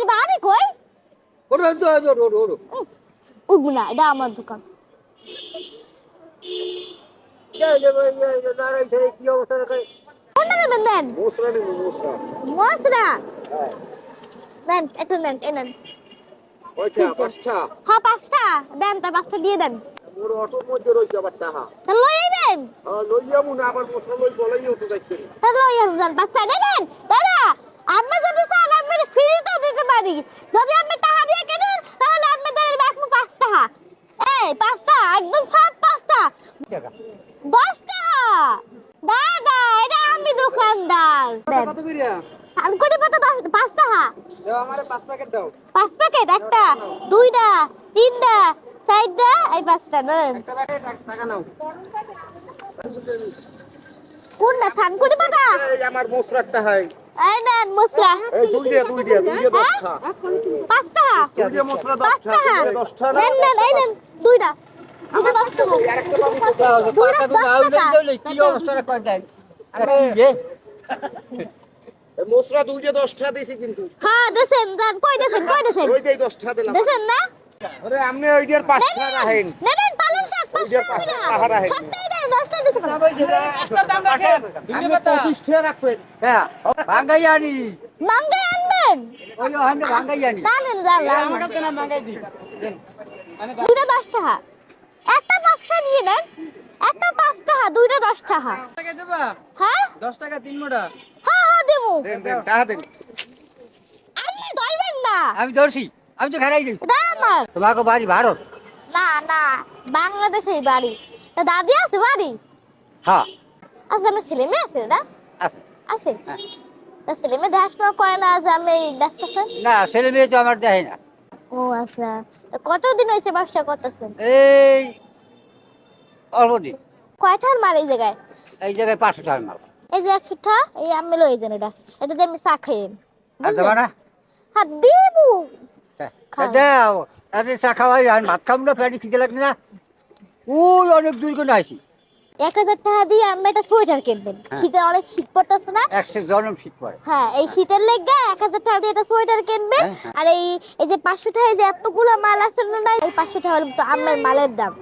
এর বাড়ি কই? ওরে ওরে উঠবো না, এটা আমার দোকান। দাঁড়াই ছেড়ে কি অবস্থা রে? কোনটা নেবেন দেন? মুসরা নেব মুসরা। মশলা হ্যাঁ দেন, একটু নেন, নেন। ওইটা পাঁচটা। হ্যাঁ 5টা দেন, তার 5টা দিয়ে দেন। মোর অটোর মধ্যে রইছে আবার টাকা। তা লই দেন। লইয়া মুনা আবার মুসরা লই বলাই হতে যাইতে। তা লই দেন, 5টা নেবেন। দাদা আপনি যদি চান আপনি ফ্রি তো দিতে পারি। যদি আপনি টাকা দিয়ে কেনেন তাহলে আপনাদের রাখবো 5 টাকা। এই 5 টাকা একদম সব 5 টাকা। 10 টাকা। দাদা এটা আমি দোকানদার। দেন। কত কইরা? আমি কোটি পাতা 5 টাকা। দাও আমারে 5 প্যাকেট দাও। 5 প্যাকেট, একটা, দুইটা, তিনটা, চারটা, এই 5টা নেন। একটা প্যাকেট টাকা নাও। কোন না থান কোটি পাতা? এই আমার মুসরাটা হয়। এই নেন মশলা। এই দুই দিয়া 10টা। 5 টাকা। দুই দিয়া মুসরা 5 10টা। টাকা। 10টা না। নেন নেন, এই নেন দুইটা। দুইটা 10 টাকা। আরেকটা পাবি তো। দুইটা 10 টাকা। কি অবস্থা কই দেন? আরে এই মুসরা দুই দিয়া 10টা দিছি কিন্তু। হ্যাঁ দেন দেন, কই দেন, কই দেন? ওই দেই 10টা দিলাম। দেন না? আরে আপনি ওই দিয়ার 5টা রাখেন। নেবেন পালং শাক 5 ওই যে টাকা। 5 টাকা রাখেন। সত্যি দেন, 10টা দিছে না। আপনি 25টা রাখবেন। হ্যাঁ ভাঙ্গাইয়ানি মাঙ্গে আনবেন। ওই ওখানে ভাঙ্গাইয়ানি জানেন জানেন। দুইটা 10 টাকা। একটা 5টা নিয়ে নেন। একটা 5 টাকা, দুইটা 10 টাকা। টাকা দেবা হ্যাঁ 10 টাকা 3 মোটা হ্যাঁ হ্যাঁ দেবো। দেন দেন টাকা দেন। আপনি ধরবেন না, আমি ধরছি আমি তো খারাই দিই এটা আমার। তোমাকে বাড়ি ভারত না না, বাংলাদেশেই বাড়ি। তা দাদি আছে বাড়ি? হ্যাঁ আচ্ছা আমার ছেলে মেয়ে আছে না? আছে। আছে। হ্যাঁ। তা ছেলে মেয়ে দেখাশোনা করে না যে আমি ব্যস্ত আছেন? না ছেলে মেয়ে তো আমার দেখে না ও আচ্ছা, তা কতদিন হয়েছে ব্যবসা করতেছেন? এই অল্প দিন কয়টার মাল এই জায়গায়? এই জায়গায় 500 টাকার মাল এই যে 100টা, এই আমি লই যান এটা। এটা দিয়ে আমি চা খাই। আর দেবা না হ্যাঁ দেবো। খাও। দাও আরে চা খাওয়াই আর ভাত খাবো না পেটে খিদে লাগছে না ওই অনেক দূর করে আসি 1000 টাকা দিয়ে আমি একটা সোয়েটার কিনবেন। শীতে অনেক শীত পড়তেছে না? একশো জনম শীত পরে হ্যাঁ এই শীতের লেগে 1000 টাকা দিয়ে একটা সোয়েটার কিনবেন। হ্যাঁ, হ্যাঁ। আর এই এই যে 500 টাকায় যে এতগুলো মাল আছে না, এই 500 টাকা হলো তো আমের মালের দাম।